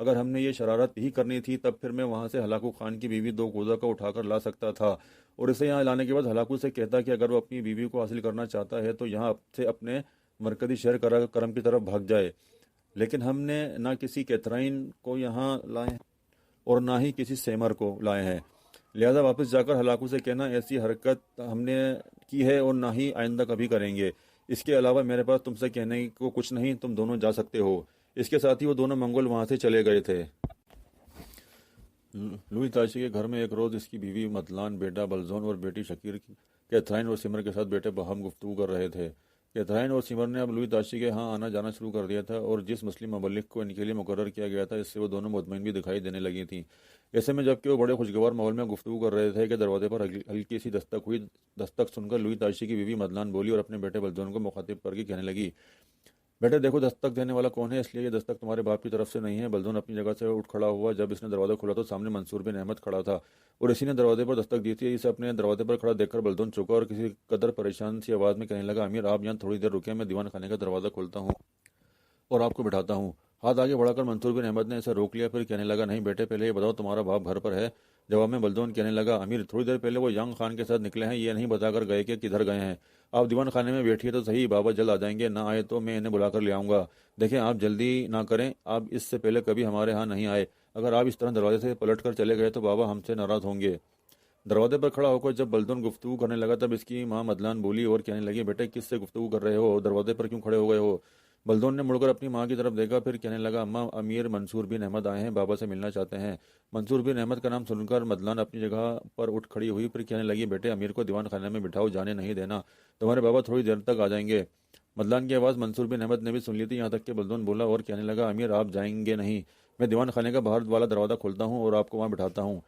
اگر ہم نے یہ شرارت ہی کرنی تھی تب پھر میں وہاں سے ہلاکو خان کی بیوی دو کوزہ کو اٹھا کر لا سکتا تھا اور اسے یہاں لانے کے بعد ہلاکو سے کہتا کہ اگر وہ اپنی بیوی کو حاصل کرنا چاہتا ہے تو یہاں سے اپنے مرکزی شہر کرم کی طرف بھاگ جائے۔ لیکن ہم نے نہ کسی کیتھرائن کو یہاں لائے اور نہ ہی کسی سیمر کو لائے ہیں، لہذا واپس جا کر ہلاکو سے کہنا ایسی حرکت ہم نے کی ہے اور نہ ہی آئندہ کبھی کریں گے۔ اس کے علاوہ میرے پاس تم سے کہنے کو کچھ نہیں، تم دونوں جا سکتے ہو۔ اس کے ساتھ ہی وہ دونوں منگول وہاں سے چلے گئے تھے۔ لوئی تاشی کے گھر میں ایک روز اس کی بیوی مدلان، بیٹا بلزون اور بیٹی شکیر کیتھرائن اور سمر کے ساتھ بیٹے باہم گفتگو کر رہے تھے۔ کیتھرائن اور سمر نے اب لوئی تاشی کے ہاں آنا جانا شروع کر دیا تھا اور جس مسلم مبلغ کو ان کے لیے مقرر کیا گیا تھا اس سے وہ دونوں مطمئن بھی دکھائی دینے لگی تھیں۔ ایسے میں جب کہ وہ بڑے خوشگوار ماحول میں گفتگو کر رہے تھے کہ دروازے پر ہلکی سی دستک ہوئی۔ دستک سن کر لوئی تاشی کی بیوی مدلان بولی اور اپنے بیٹے بلزون کو مخاطب کر کے کہنے لگی، بیٹے دیکھو دستک دینے والا کون ہے، اس لیے یہ دستک تمہارے باپ کی طرف سے نہیں ہے۔ بلزون اپنی جگہ سے اٹھ کھڑا ہوا۔ جب اس نے دروازہ کھولا تو سامنے منصور بن احمد کھڑا تھا اور اسی نے دروازے پر دستک دی تھی۔ اسے اپنے دروازے پر کھڑا دیکھ کر بلزون چوکا اور کسی قدر پریشان سی آواز میں کہنے لگا، امیر آپ یہاں تھوڑی دیر رکیں، میں دیوان خانے کا دروازہ کھولتا ہوں اور آپ کو بٹھاتا ہوں۔ ہاتھ آگے بڑھا کر منصور بن احمد نے اسے روک لیا، پھر کہنے لگا، نہیں بیٹے پہلے یہ بتاؤ تمہارا باپ گھر پر ہے؟ جواب میں بلزون کہنے لگا، امیر تھوڑی دیر پہلے وہ ینگ خان کے ساتھ نکلے ہیں، یہ نہیں بتا کر گئے کہ کدھر گئے ہیں۔ آپ دیوان خانے میں بیٹھیے تو صحیح، بابا جلد آ جائیں گے، نہ آئے تو میں انہیں بلا کر لے آؤں گا۔ دیکھیں آپ جلدی نہ کریں، آپ اس سے پہلے کبھی ہمارے ہاں نہیں آئے، اگر آپ اس طرح دروازے سے پلٹ کر چلے گئے تو بابا ہم سے ناراض ہوں گے۔ دروازے پر کھڑا ہو کر جب بلزون گفتگو کرنے لگا تب اس کی ماں مدلان بولی اور کہنے لگی، بیٹے کس سے گفتگو کر رہے ہو، دروازے پر کیوں کھڑے ہو گئے ہو؟ بلزون نے مڑ کر اپنی ماں کی طرف دیکھا، پھر کہنے لگا، اماں امیر منصور بن احمد آئے ہیں، بابا سے ملنا چاہتے ہیں۔ منصور بن احمد کا نام سن کر مدلان اپنی جگہ پر اٹھ کھڑی ہوئی، پھر کہنے لگی، بیٹے امیر کو دیوان خانے میں بٹھاؤ، جانے نہیں دینا، تمہارے بابا تھوڑی دیر تک آ جائیں گے۔ مدلان کی آواز منصور بن احمد نے بھی سن لی تھی، یہاں تک کہ بلزون بولا اور کہنے لگا، امیر آپ جائیں گے نہیں، میں دیوان خانے کا باہر والا دروازہ کھولتا ہوں اور آپ کو وہاں بٹھاتا ہوں۔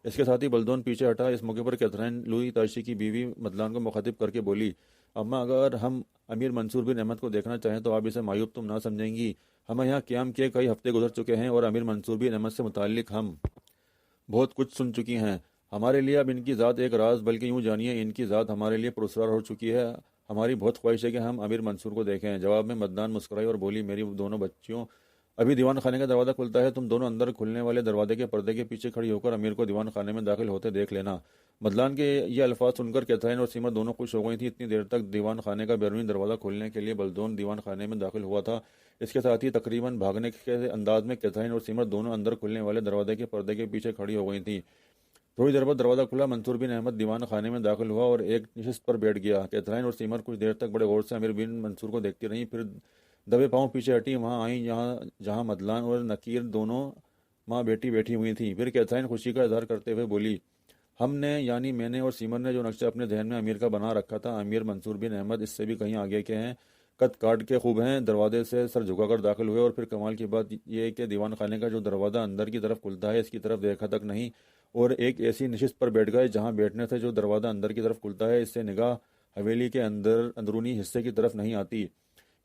اس کے ساتھ ہی بلزون پیچھے ہٹا۔ اس موقع پر کیتھرائن لوئی تاشی کی بیوی مدلان کو مخاطب کر کے بولی، اماں اگر ہم امیر منصور بن احمد کو دیکھنا چاہیں تو آپ اسے معیوب تم نہ سمجھیں گی، ہمیں یہاں قیام کے کئی ہفتے گزر چکے ہیں اور امیر منصور بن احمد سے متعلق ہم بہت کچھ سن چکی ہیں۔ ہمارے لیے اب ان کی ذات ایک راز، بلکہ یوں جانیے ان کی ذات ہمارے لیے پراسرار ہو چکی ہے۔ ہماری بہت خواہش ہے کہ ہم امیر منصور کو دیکھیں۔ جواب میں مدلان مسکرائی اور بولی، میری دونوں بچیوں ابھی دیوان خانے کا دروازہ کھلتا ہے، تم دونوں اندر کھلنے والے دروازے کے پردے کے پیچھے کھڑی ہو کر امیر کو دیوان خانے میں داخل ہوتے دیکھ لینا۔ مدلان کے یہ الفاظ سن کر کیتھرائن اور سیما دونوں خوش ہو گئی تھیں۔ اتنی دیر تک دیوان خانے کا بیرونی دروازہ کھولنے کے لیے بلزون دیوان خانے میں داخل ہوا تھا۔ اس کے ساتھ ہی تقریباً بھاگنے کے انداز میں کیتھرائن اور سیما دونوں اندر کھلنے والے دروازے کے پردے کے پیچھے کھڑی ہو گئی تھیں۔ تھوڑی دیر بعد دروازہ کھلا، منصور بن احمد دیوان خانے میں داخل ہوا اور ایک نشست پر بیٹھ گیا۔ کیتھرائن اور سیمر کچھ دیر تک بڑے غور سے امیر بن منصور کو دیکھتی رہیں، پھر دبے پاؤں پیچھے ہٹی، وہاں آئیں جہاں مدلان اور نکیر دونوں ماں بیٹی بیٹھی ہوئی تھیں۔ پھر کیتھرائن خوشی کا اظہار کرتے ہوئے بولی، ہم نے یعنی میں نے اور سیمر نے جو نقشہ اپنے ذہن میں امیر کا بنا رکھا تھا، امیر منصور بن احمد اس سے بھی کہیں آگے کے ہیں، قد کاٹ کے خوب ہیں۔ دروازے سے سر جھکا کر داخل ہوئے اور پھر کمال کی بات یہ ہے کہ دیوان خانے کا جو دروازہ اندر کی طرف کھلتا ہے اس کی طرف دیکھا تک نہیں اور ایک ایسی نشست پر بیٹھ گئے جہاں بیٹھنے سے جو دروازہ اندر کی طرف کھلتا ہے اس سے نگاہ حویلی کے اندرونی حصے کی طرف نہیں آتی۔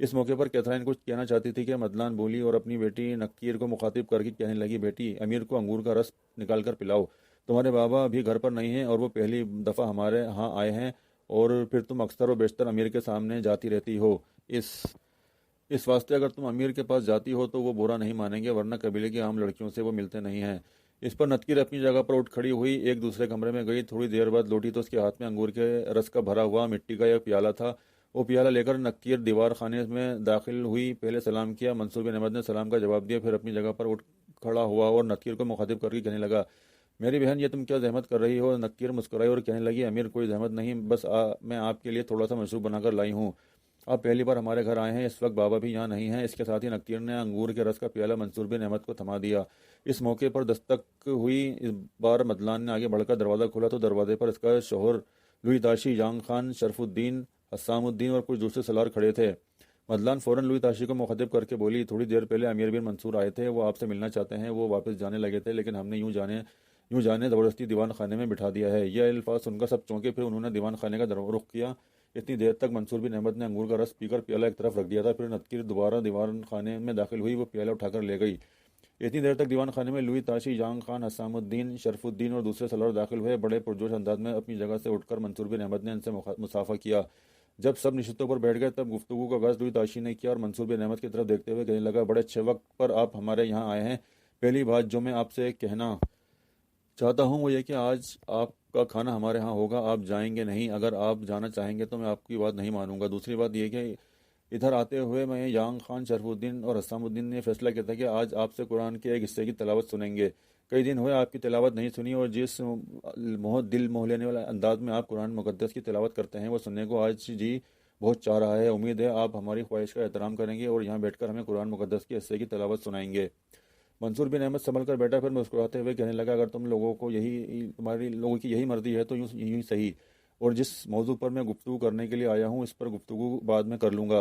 اس موقع پر کیتھرائن کچھ کہنا چاہتی تھی کہ مدلان بولی اور اپنی بیٹی نکیر کو مخاطب کر کے کہنے لگی، بیٹی امیر کو انگور کا رس نکال کر پلاؤ، تمہارے بابا ابھی گھر پر نہیں ہیں اور وہ پہلی دفعہ ہمارے ہاں آئے ہیں اور پھر تم اکثر و بیشتر امیر کے سامنے جاتی رہتی ہو، اس واسطے اگر تم امیر کے پاس جاتی ہو تو وہ برا نہیں مانیں گے، ورنہ قبیلے کی عام لڑکیوں سے وہ ملتے نہیں ہیں۔ اس پر نتکیر اپنی جگہ پر اٹھ کھڑی ہوئی، ایک دوسرے کمرے میں گئی۔ تھوڑی دیر بعد لوٹی تو اس کے ہاتھ میں انگور کے رس کا بھرا ہوا مٹی کا ایک پیالہ تھا۔ وہ پیالہ لے کر نکیر دیوار خانے میں داخل ہوئی، پہلے سلام کیا، منصور بن احمد نے سلام کا جواب دیا، پھر اپنی جگہ پر اٹھ کھڑا ہوا اور نکیر کو مخاطب کر کے کہنے لگا، میری بہن یہ تم کیا زحمت کر رہی ہو؟ نکیر مسکرائی اور کہنے لگی، امیر کوئی زحمت نہیں، بس میں آپ کے لیے تھوڑا سا مشروب بنا کر لائی ہوں، آپ پہلی بار ہمارے گھر آئے ہیں، اس وقت بابا بھی یہاں نہیں ہیں۔ اس کے ساتھ ہی نکیر نے انگور کے رس کا پیالہ منصور بن احمد کو تھما دیا۔ اس موقع پر دستک ہوئی، اس بار مدلان نے آگے بڑھ کر دروازہ کھولا تو دروازے پر اس کا شوہر لوئی تاشی، ینگ خان، شرف الدین، حسام الدین اور کچھ دوسرے سالار کھڑے تھے۔ مدلان فوراً لوئی تاشی کو مخاطب کر کے بولی، تھوڑی دیر پہلے امیر بن منصور آئے تھے، وہ آپ سے ملنا چاہتے ہیں، وہ واپس جانے لگے تھے لیکن ہم نے یوں جانے زبردستی دیوان خانے میں بٹھا دیا ہے۔ یہ الفاظ سن کر سب چونکے، پھر انہوں نے دیوان خانے کا رخ کیا۔ اتنی دیر تک منصور بن احمد نے انگور کا رس پی کر پیالہ ایک طرف رکھ دیا تھا، پھر نتکیر دوبارہ دیوان خانے میں داخل ہوئی، وہ پیالہ اٹھا کر لے گئی۔ اتنی دیر تک دیوان خانے میں لوئی تاشی، ینگ خان، حسام الدین، شرف الدین اور دوسرے سالار داخل ہوئے۔ بڑے پرجوش انداز میں اپنی جگہ سے اٹھ کر منصور بن احمد نے ان سے مصافحہ کیا۔ جب سب نشستوں پر بیٹھ گئے تب گفتگو کا آغاز لوئی تاشی نے کیا اور منصور بن احمد کی طرف دیکھتے ہوئے کہنے لگا، بڑے اچھے وقت پر آپ ہمارے یہاں آئے ہیں، پہلی بات جو میں آپ سے کہنا چاہتا ہوں وہ یہ کہ آج آپ کا کھانا ہمارے ہاں ہوگا، آپ جائیں گے نہیں، اگر آپ جانا چاہیں گے تو میں آپ کی بات نہیں مانوں گا۔ دوسری بات یہ کہ ادھر آتے ہوئے میں یانگ خان، شرف الدین اور حسام الدین نے فیصلہ کیا تھا کہ آج آپ سے قرآن کے ایک حصے کی تلاوت سنیں گے۔ کئی دن ہوئے آپ کی تلاوت نہیں سنی، اور جس دل موہ لینے والے انداز میں آپ قرآن مقدس کی تلاوت کرتے ہیں وہ سننے کو آج جی بہت چاہ رہا ہے۔ امید ہے آپ ہماری خواہش کا احترام کریں گے اور یہاں بیٹھ کر ہمیں قرآن مقدس کے حصے کی تلاوت سنائیں گے۔ منصور بن احمد سنبھل کر بیٹھا، پھر مسکراتے ہوئے کہنے لگا، اگر تمہاری لوگوں کی یہی مرضی ہے تو یوں یوں ہی صحیح، اور جس موضوع پر میں گفتگو کرنے کے لیے آیا ہوں اس پر گفتگو بعد میں کر لوں گا۔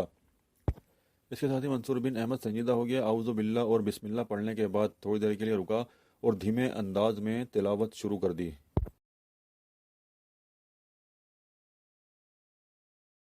اس کے ساتھ ہی منصور بن احمد سنجیدہ ہو گیا، اعوذ باللہ اور بسم اللہ پڑھنے کے بعد تھوڑی دیر کے لیے رکا اور دھیمے انداز میں تلاوت شروع کر دی۔